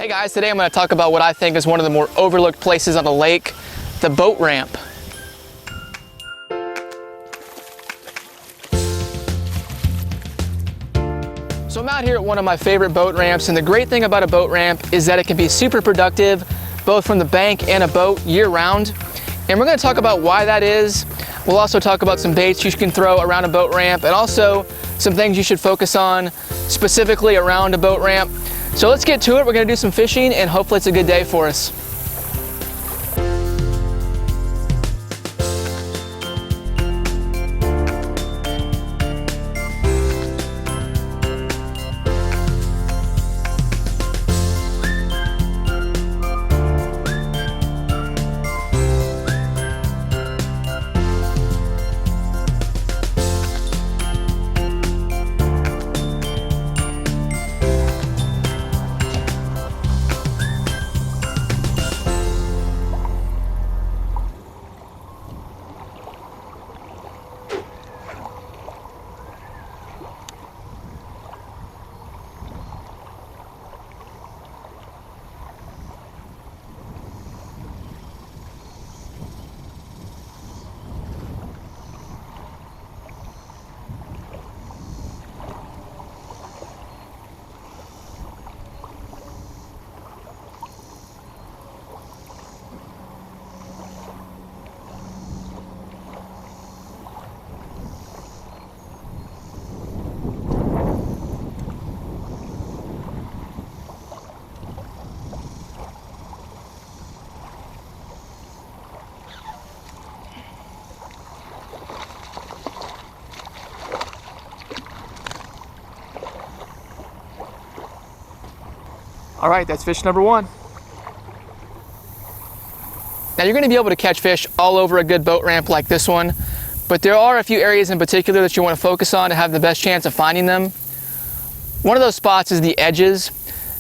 Hey guys, today I'm going to talk about what I think is one of the more overlooked places on the lake, the boat ramp. So I'm out here at one of my favorite boat ramps, and the great thing about a boat ramp is that it can be super productive, both from the bank and a boat year-round. And we're going to talk about why that is. We'll also talk about some baits you can throw around a boat ramp, and also some things you should focus on specifically around a boat ramp. So let's get to it. We're going to do some fishing, and hopefully it's a good day for us. All right, that's fish number one. Now you're going to be able to catch fish all over a good boat ramp like this one, but there are a few areas in particular that you want to focus on to have the best chance of finding them. One of those spots is the edges.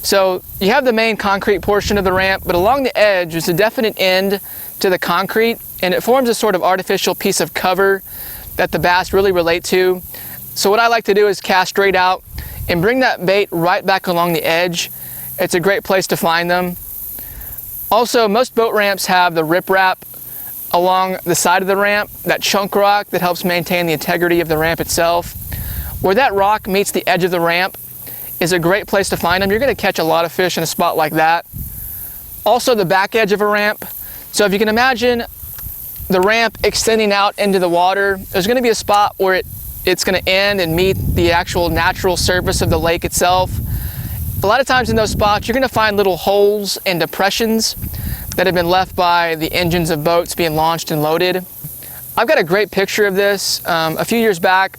So you have the main concrete portion of the ramp, but along the edge is a definite end to the concrete, and it forms a sort of artificial piece of cover that the bass really relate to. So what I like to do is cast straight out and bring that bait right back along the edge. It's a great place to find them. Also, most boat ramps have the riprap along the side of the ramp, that chunk rock that helps maintain the integrity of the ramp itself. Where that rock meets the edge of the ramp is a great place to find them. You're going to catch a lot of fish in a spot like that. Also, the back edge of a ramp. So if you can imagine the ramp extending out into the water, there's going to be a spot where it's going to end and meet the actual natural surface of the lake itself. A lot of times in those spots, you're going to find little holes and depressions that have been left by the engines of boats being launched and loaded. I've got a great picture of this. A few years back,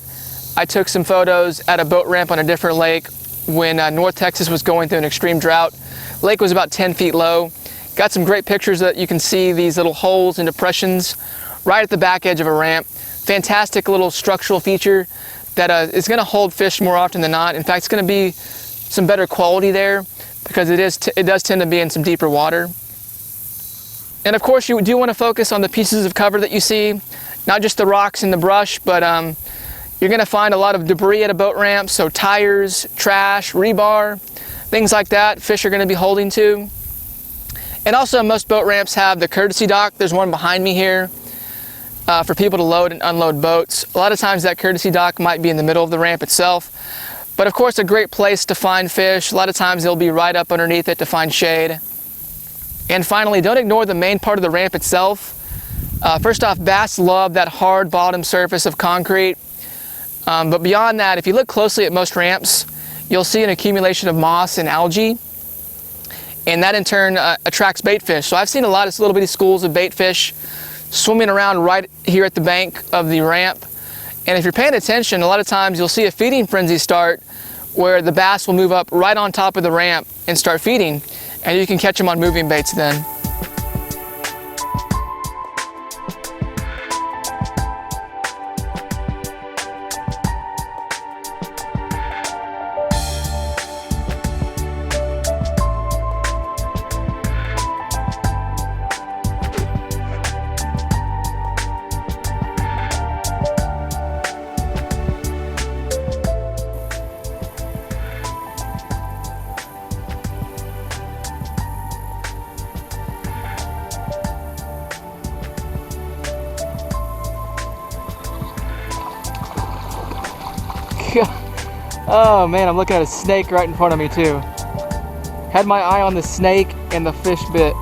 I took some photos at a boat ramp on a different lake when North Texas was going through an extreme drought. The lake was about 10 feet low. Got some great pictures that you can see these little holes and depressions right at the back edge of a ramp. Fantastic little structural feature that is going to hold fish more often than not. In fact, it's going to be some better quality there because it does tend to be in some deeper water. And of course, you do want to focus on the pieces of cover that you see, not just the rocks and the brush, but you're going to find a lot of debris at a boat ramp, so tires, trash, rebar, things like that fish are going to be holding to. And also, most boat ramps have the courtesy dock. There's one behind me here for people to load and unload boats. A lot of times that courtesy dock might be in the middle of the ramp itself. But of course, a great place to find fish. A lot of times they'll be right up underneath it to find shade. And finally, don't ignore the main part of the ramp itself. First off, bass love that hard bottom surface of concrete. But beyond that, if you look closely at most ramps, you'll see an accumulation of moss and algae. And that in turn attracts bait fish. So I've seen a lot of little bitty schools of bait fish swimming around right here at the bank of the ramp. And if you're paying attention, a lot of times you'll see a feeding frenzy start where the bass will move up right on top of the ramp and start feeding, and you can catch them on moving baits then. Oh man, I'm looking at a snake right in front of me too. Had my eye on the snake and the fish bit.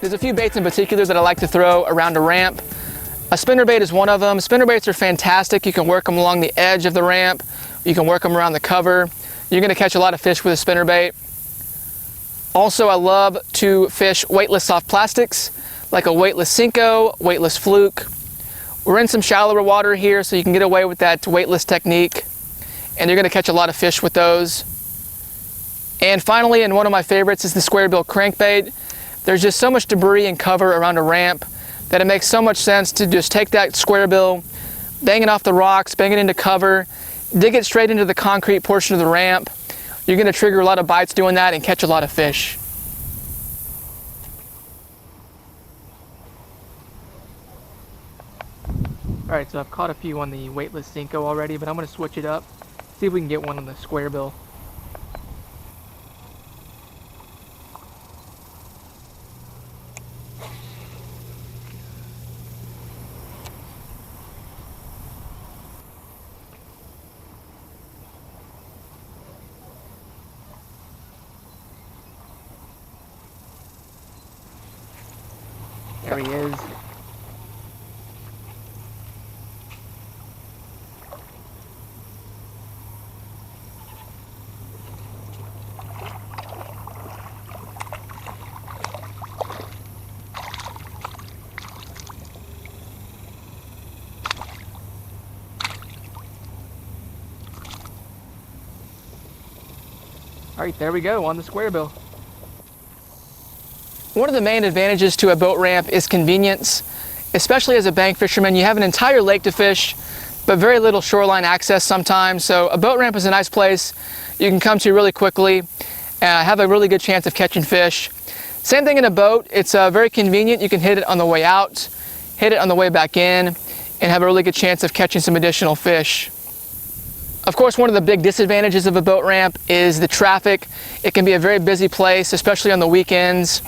There's a few baits in particular that I like to throw around a ramp. A spinnerbait is one of them. Spinnerbaits are fantastic. You can work them along the edge of the ramp. You can work them around the cover. You're gonna catch a lot of fish with a spinnerbait. Also, I love to fish weightless soft plastics, like a weightless Cinco, weightless fluke. We're in some shallower water here, so you can get away with that weightless technique, and you're gonna catch a lot of fish with those. And finally, and one of my favorites is the Squarebill Crankbait. There's just so much debris and cover around a ramp that it makes so much sense to just take that Squarebill, bang it off the rocks, bang it into cover, dig it straight into the concrete portion of the ramp. You're gonna trigger a lot of bites doing that and catch a lot of fish. Alright, so I've caught a few on the weightless Cinco already, but I'm gonna switch it up, see if we can get one on the Squarebill. There he is. All right, there we go on the Squarebill. One of the main advantages to a boat ramp is convenience, especially as a bank fisherman. You have an entire lake to fish, but very little shoreline access sometimes. So a boat ramp is a nice place you can come to really quickly, have a really good chance of catching fish. Same thing in a boat. It's very convenient. You can hit it on the way out, hit it on the way back in, and have a really good chance of catching some additional fish. Of course, one of the big disadvantages of a boat ramp is the traffic. It can be a very busy place, especially on the weekends.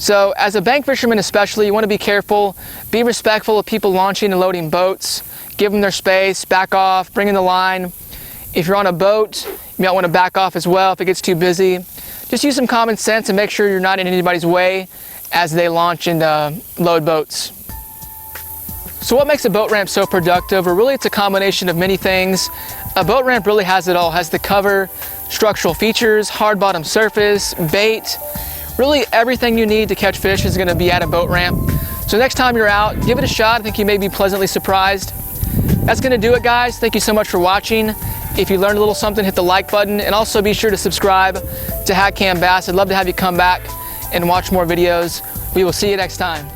So as a bank fisherman especially, you want to be careful, be respectful of people launching and loading boats, give them their space, back off, bring in the line. If you're on a boat, you might want to back off as well if it gets too busy. Just use some common sense and make sure you're not in anybody's way as they launch and load boats. So what makes a boat ramp so productive? Well, really it's a combination of many things. A boat ramp really has it all. It has the cover, structural features, hard bottom surface, bait. Really everything you need to catch fish is going to be at a boat ramp. So next time you're out, give it a shot. I think you may be pleasantly surprised. That's going to do it, guys. Thank you so much for watching. If you learned a little something, hit the like button, and also be sure to subscribe to HatCamBass. I'd love to have you come back and watch more videos. We will see you next time.